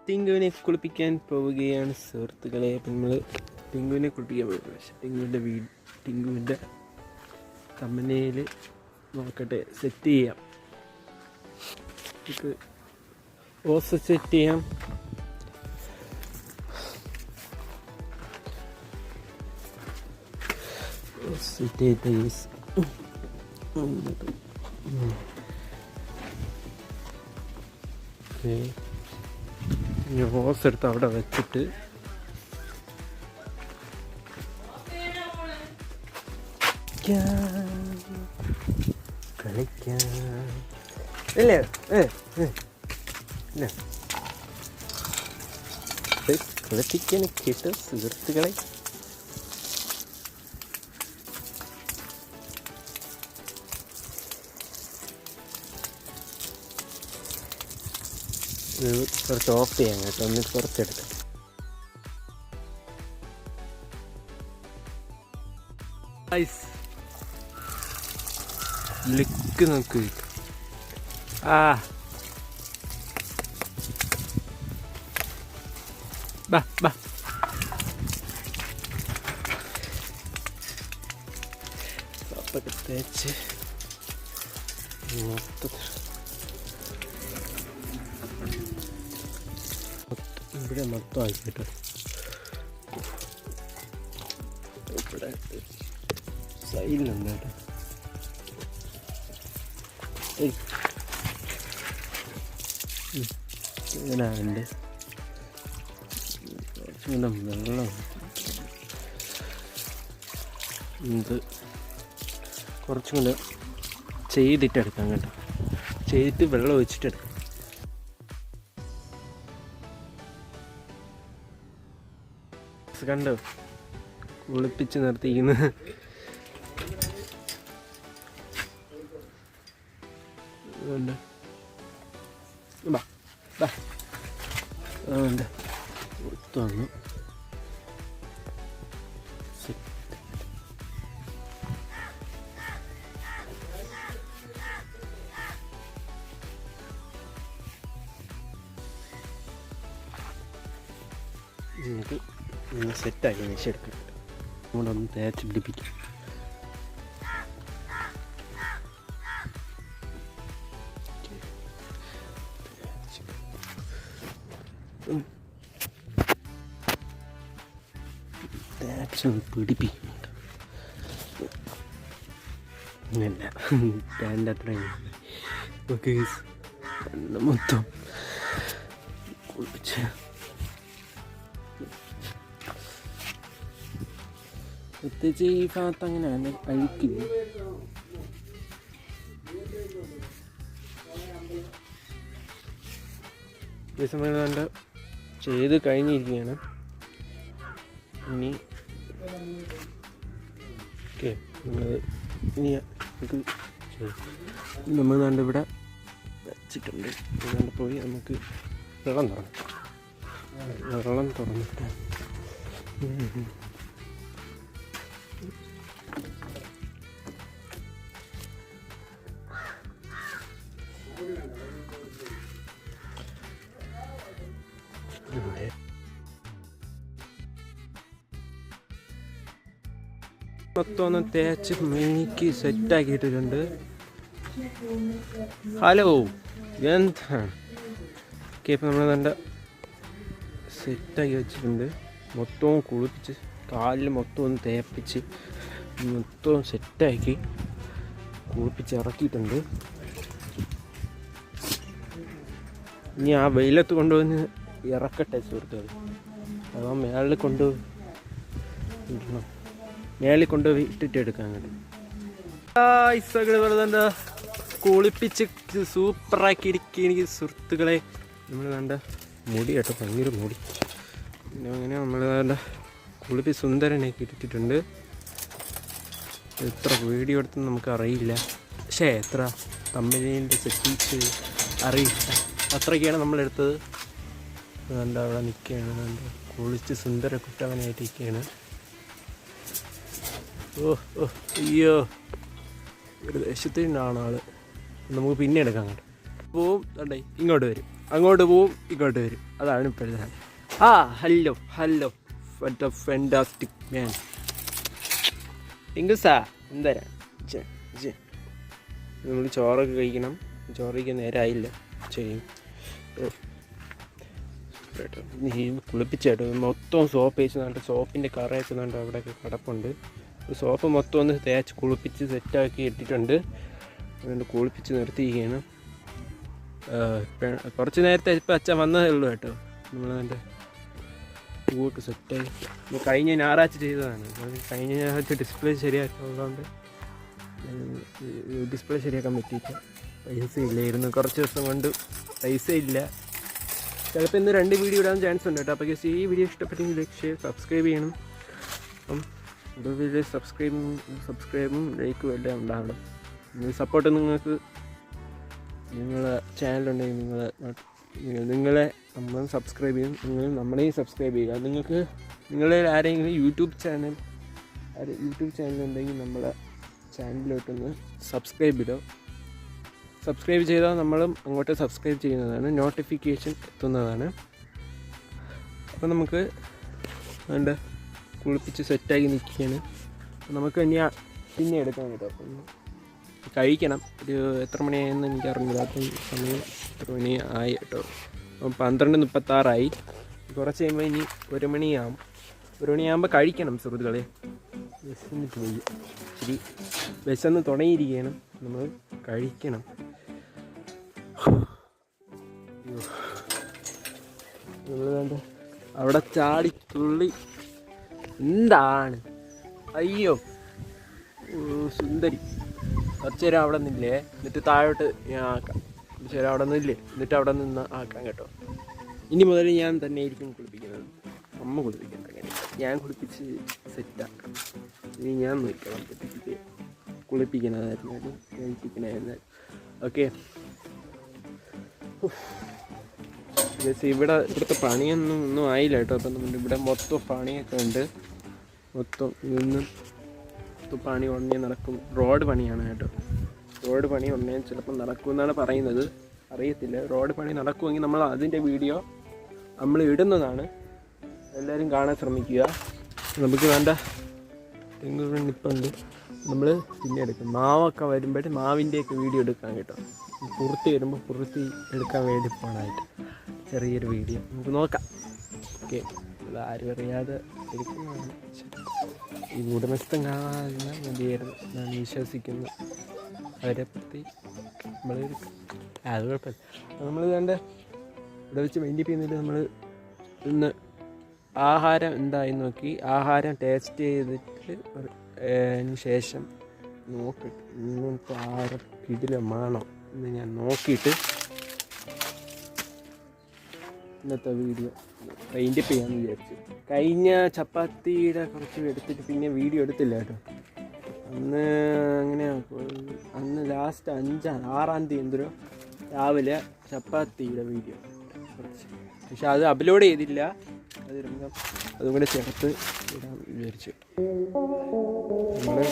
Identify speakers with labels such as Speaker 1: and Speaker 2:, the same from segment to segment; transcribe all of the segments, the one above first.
Speaker 1: ടിങ്കുവിനെ കുളിപ്പിക്കാൻ പോവുകയാണ് സുഹൃത്തുക്കളെ. അപ്പം നമ്മൾ ടിങ്കുവിനെ കുളിപ്പിക്കാൻ പോകും. പക്ഷേ ടിങ്കുവിൻ്റെ കമ്പനിയിൽ നോക്കട്ടെ, സെറ്റ് ചെയ്യാം. നമുക്ക് ഓസ് സെറ്റ് ചെയ്യാം. സെറ്റ് ചെയ്ത് ഓസ് എടുത്ത് അവിടെ വെച്ചിട്ട് കളിക്കാം. ഇല്ലേ കളിപ്പിക്കാൻ കേട്ട സുഹൃത്തുക്കളെ. കുറച്ച് ഓഫ് ചെയ്യാൻ കേട്ടോ, എന്നിട്ട് കുറച്ചെടുക്കാം. ലിക്ക് നോക്ക്. ബാ ബാ സപ്പൊക്കെ തേച്ച് ഇവിടെ മൊത്തം ആക്കിയിട്ട് ഇവിടെ സൈഡിലുണ്ട് കേട്ടോ. ഇങ്ങനെയുണ്ട്. കുറച്ചുകൂടെ വെള്ളം ഇത് കുറച്ചും കൂടെ ചെയ്തിട്ടെടുക്കാം കേട്ടോ. ചെയ്തിട്ട് വെള്ളം ഒഴിച്ചിട്ടെടുക്കാം. കണ്ടോ, കുളിപ്പിച്ച് നിർത്തിയിരിക്കുന്നത്. അതുകൊണ്ട് പുറത്തു വന്നു. നമുക്ക് സെറ്റാക്കി മെഷെടുക്കാം. ഇവിടെ ഒന്ന് തേച്ച് പിടിപ്പിക്കും. തേച്ചൊന്ന് പിടിപ്പിക്കും. ഇല്ല ടാൻ്റെ അത്രയും ഓക്കെ. മൊത്തം കുളിപ്പിച്ച് പ്രത്യേകിച്ച് ഈ ഭാഗത്ത് അങ്ങനെ അഴിക്കില്ല. ഈ സമയം കണ്ട് ചെയ്ത് കഴിഞ്ഞിരിക്കുകയാണ്. ഇനി ഓക്കെ നമ്മൾ കണ്ട് ഇവിടെ വെച്ചിട്ടുണ്ട്. അതുകൊണ്ട് പോയി നമുക്ക് വെള്ളം തുറന്നിട്ട് മൊത്തം ഒന്ന് തേച്ച് മിനിക്ക് സെറ്റാക്കിയിട്ടിട്ടുണ്ട്. ഹലോ എന്താണ് ഓക്കെ. ഇപ്പം നമ്മൾ നല്ല സെറ്റാക്കി വെച്ചിട്ടുണ്ട്. മൊത്തവും കുളിപ്പിച്ച് കാലിൽ മൊത്തം ഒന്ന് തേപ്പിച്ച് മൊത്തവും സെറ്റാക്കി കുളിപ്പിച്ച് ഇറക്കിയിട്ടുണ്ട്. ഇനി ആ വെയിലത്ത് കൊണ്ടുവന്ന് ഇറക്കട്ടെ സുഹൃത്തുക്കൾ. അതാ മേളിൽ കൊണ്ടുപോയി ഇട്ടിട്ട് എടുക്കാൻ കേട്ടോ. വെറുതെ കുളിപ്പിച്ച് സൂപ്പറാക്കി എനിക്ക് സുഹൃത്തുക്കളെ. നമ്മൾ വേണ്ട മുടി കേട്ടോ, ഭയങ്കര മുടി. പിന്നെ അങ്ങനെ നമ്മൾ വേണ്ട കുളിപ്പിച്ച് സുന്ദരനാക്കി ഇട്ടിട്ടുണ്ട്. എത്ര വീഡിയോ എടുത്തെന്ന് നമുക്കറിയില്ല, പക്ഷേ എത്ര തമ്പനീൻ്റെ സെറ്റിങ്സ് അറിയില്ല. അത്രയൊക്കെയാണ് നമ്മളെടുത്തത്. വേണ്ട അവിടെ നിൽക്കുകയാണ്. വേണ്ട കുളിച്ച് സുന്ദര കുട്ടവനായിട്ട് നിൽക്കുകയാണ്. അയ്യോ ഒരു ദേശത്തിനാണ് ആള്. നമുക്ക് പിന്നെ എടുക്കാം. അങ്ങോട്ട് പോവും. ഇങ്ങോട്ട് വരും. അങ്ങോട്ട് പോവും ഇങ്ങോട്ട് വരും. അതാണ് ഇപ്പോഴത്തെ. ഹലോ ഫെൻറ്റാസ്റ്റിക് മാൻ ഇംഗ്ലീഷാ എന്താ നമ്മൾ ചോറൊക്കെ കഴിക്കണം. ചോറ് കഴിക്കാൻ നേരമായില്ല ചെയ്യും കേട്ടോ. കുളിപ്പിച്ചേട്ടോ മൊത്തം സോപ്പ് വെച്ചുകൊണ്ട് സോപ്പിൻ്റെ കറ വെച്ചുകൊണ്ട് അവിടെയൊക്കെ കിടപ്പുണ്ട്. സോപ്പ് മൊത്തം ഒന്ന് തേച്ച് കുളിപ്പിച്ച് സെറ്റാക്കി ഇട്ടിട്ടുണ്ട്. അതുകൊണ്ട് കുളിപ്പിച്ച് നിർത്തിയിരിക്കുകയാണ്. കുറച്ച് നേരത്തെ ഇപ്പം അച്ഛൻ വന്നതേ ഉള്ളൂ കേട്ടോ. നമ്മളതിൻ്റെ പൂവൊക്കെ സെറ്റായി കഴിഞ്ഞ ഞായറാഴ്ച ചെയ്തതാണ്. കഴിഞ്ഞ ഞായറാഴ്ച ഡിസ്പ്ലേ ശരിയാക്കുള്ളതുകൊണ്ട് ഡിസ്പ്ലേ ശരിയാക്കാൻ പറ്റിയില്ല. പൈസ ഇല്ലായിരുന്നു. കുറച്ച് ദിവസം കൊണ്ട് പൈസ ഇല്ല. ചിലപ്പോൾ ഇന്ന് 2 വീഡിയോ ഇടാൻ ചാൻസ് ഉണ്ട് കേട്ടോ. അപ്പോൾ ഈ വീഡിയോ ഇഷ്ടപ്പെട്ടെങ്കിൽ സബ്സ്ക്രൈബ് ചെയ്യണം. അപ്പം വീഡിയോ സബ്സ്ക്രൈബും ലൈക്കും എല്ലാം ഉണ്ടാകണം. സപ്പോർട്ട് നിങ്ങൾക്ക് നിങ്ങളെ ചാനലുണ്ടെങ്കിൽ നിങ്ങളെ നമ്മൾ സബ്സ്ക്രൈബ് ചെയ്യും. നിങ്ങൾ നമ്മളെയും സബ്സ്ക്രൈബ് ചെയ്യുക. നിങ്ങൾക്ക് നിങ്ങളെ ആരെങ്കിലും യൂട്യൂബ് ചാനൽ ഉണ്ടെങ്കിൽ നമ്മളെ ചാനലിലോട്ടൊന്ന് സബ്സ്ക്രൈബ് ഇടുക. സബ്സ്ക്രൈബ് ചെയ്താൽ നമ്മളും അങ്ങോട്ട് സബ്സ്ക്രൈബ് ചെയ്യുന്നതാണ്, നോട്ടിഫിക്കേഷൻ എത്തുന്നതാണ്. അപ്പോൾ നമുക്ക് വേണ്ട കുളിപ്പിച്ച് സെറ്റാക്കി നിൽക്കുകയാണ്. നമുക്ക് പിന്നെ എടുക്കാൻ കേട്ടോ. അപ്പം കഴിക്കണം. ഒരു എത്ര മണിയായെന്ന് എനിക്ക് അറിഞ്ഞില്ല. അപ്പം സമയം എത്ര മണി ആയി കേട്ടോ. അപ്പം 12:36 കുറച്ച് കഴിയുമ്പോൾ ഇനി 1 മണിയാകും. 1 മണിയാകുമ്പോൾ കഴിക്കണം സുഹൃത്തുക്കളെ. വിശന്നിട്ട് പോയി ശരി, വിശന്ന് തുടങ്ങിയിരിക്കുകയാണ്. നമ്മൾ കഴിക്കണം. നമ്മൾ വേണ്ട അവിടെ ചാടി തുള്ളി എന്താണ് അയ്യോ സുന്ദരി. കുറച്ച് നേരം അവിടെ നിന്നില്ലേ, എന്നിട്ട് താഴോട്ട് ഞാൻ ആക്കാം. കുറച്ച് നേരം അവിടെ നിന്നില്ലേ, എന്നിട്ട് അവിടെ നിന്ന് ആക്കാം കേട്ടോ. ഇനി മുതൽ ഞാൻ തന്നെ ആയിരിക്കും കുളിപ്പിക്കുന്നത്. അമ്മ കുളിപ്പിക്കണ്ട, അങ്ങനെ ഞാൻ കുളിപ്പിച്ച് സെറ്റാക്കാം. ഇനി ഞാൻ നോക്കണം കുളിപ്പിക്കണതായിരുന്നാലും കഴിപ്പിക്കണമായിരുന്നാലും. ഓക്കെ, ഇവിടുത്തെ പണിയൊന്നും ആയില്ല കേട്ടോ. അപ്പം നമ്മുടെ ഇവിടെ മൊത്തം പണിയൊക്കെ ഉണ്ട്. മൊത്തം ഇന്ന് പണി ഉടനെ നടക്കും. റോഡ് പണിയാണ് കേട്ടോ. റോഡ് പണി ഉടനെ ചിലപ്പോൾ നടക്കുമെന്നാണ് പറയുന്നത്, അറിയത്തില്ല. റോഡ് പണി നടക്കുമെങ്കിൽ നമ്മൾ അതിൻ്റെ വീഡിയോ നമ്മൾ ഇടുന്നതാണ്. എല്ലാവരും കാണാൻ ശ്രമിക്കുക. നമുക്ക് വേണ്ട തെങ്ങ് നിപ്പുണ്ട്, നമ്മൾ പിന്നെ എടുക്കും. മാവൊക്കെ വരുമ്പോഴേ മാവിൻ്റെയൊക്കെ വീഡിയോ എടുക്കാം കേട്ടോ. പുറത്ത് വരുമ്പോൾ പുറത്ത് എടുക്കാൻ വേണ്ടി പോകണമായിട്ട് ചെറിയൊരു വീഡിയോ നമുക്ക് നോക്കാം. ഓക്കെ, അത് ആരും അറിയാതെ എടുക്കുന്നതാണ്. ഈ ഉടമസ്ഥൻ കാണാതെ മതിയായിരുന്നു ഞാൻ വിശ്വസിക്കുന്നു. അവരെ പറ്റി നമ്മൾ എടുക്കാം. അത് കുഴപ്പമില്ല. നമ്മൾ വേണ്ട ഇവിടെ വെച്ച് മൈൻഡ് ചെയ്യുന്നില്ല. നമ്മൾ ഇന്ന് ആഹാരം എന്തായി നോക്കി, ആഹാരം ടേസ്റ്റ് ചെയ്തിട്ട് ശേഷം നോക്കിയിട്ട് ഇങ്ങനത്തെ ആഹാരം കിടിലമാണോ എന്ന് ഞാൻ നോക്കിയിട്ട് ഇന്നത്തെ വീഡിയോ വൈൻഡ് അപ്പ് ചെയ്യാമെന്ന് വിചാരിച്ചു. കഴിഞ്ഞ ചപ്പാത്തിയുടെ കുറച്ച് എടുത്തിട്ട് പിന്നെ വീഡിയോ എടുത്തില്ല കേട്ടോ. അന്ന് ലാസ്റ്റ് 6-ആം തീയതി എന്തോ രാവിലെ ചപ്പാത്തിയുടെ വീഡിയോ കുറച്ച്, പക്ഷെ അത് അപ്ലോഡ് ചെയ്തില്ല. അത് വരുമ്പോൾ അതും കൂടെ ചേർത്ത് ഇടാൻ വിചാരിച്ചു. നമ്മൾ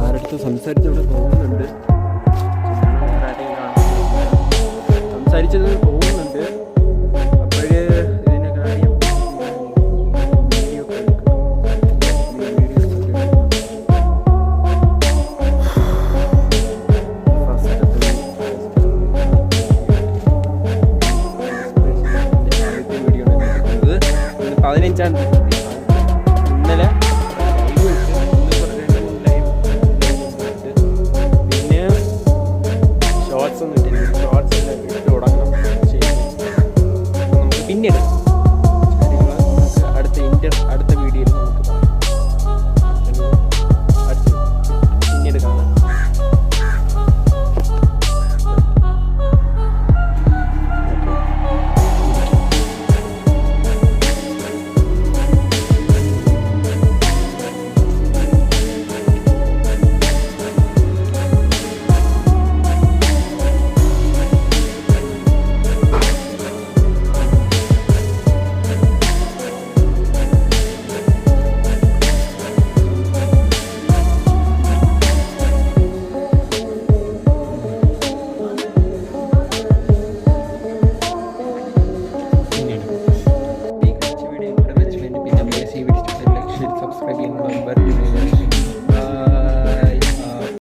Speaker 1: ആരടുത്ത് സംസാരിച്ചവിടെ പോകുന്നുണ്ട്, സംസാരിച്ചത് പോകുന്നുണ്ട്. അപ്പോഴേ ഇതിൻ്റെ കാര്യം ഇന്നലെ പിന്നെ ഷോർട്സ് ഒന്നും ഇല്ല. ഷോർട്സ് എല്ലാം ഇട്ട് തുടങ്ങണം. സബ്സ്ക്രൈബ് ചെയ്യുന്നുണ്ടോ?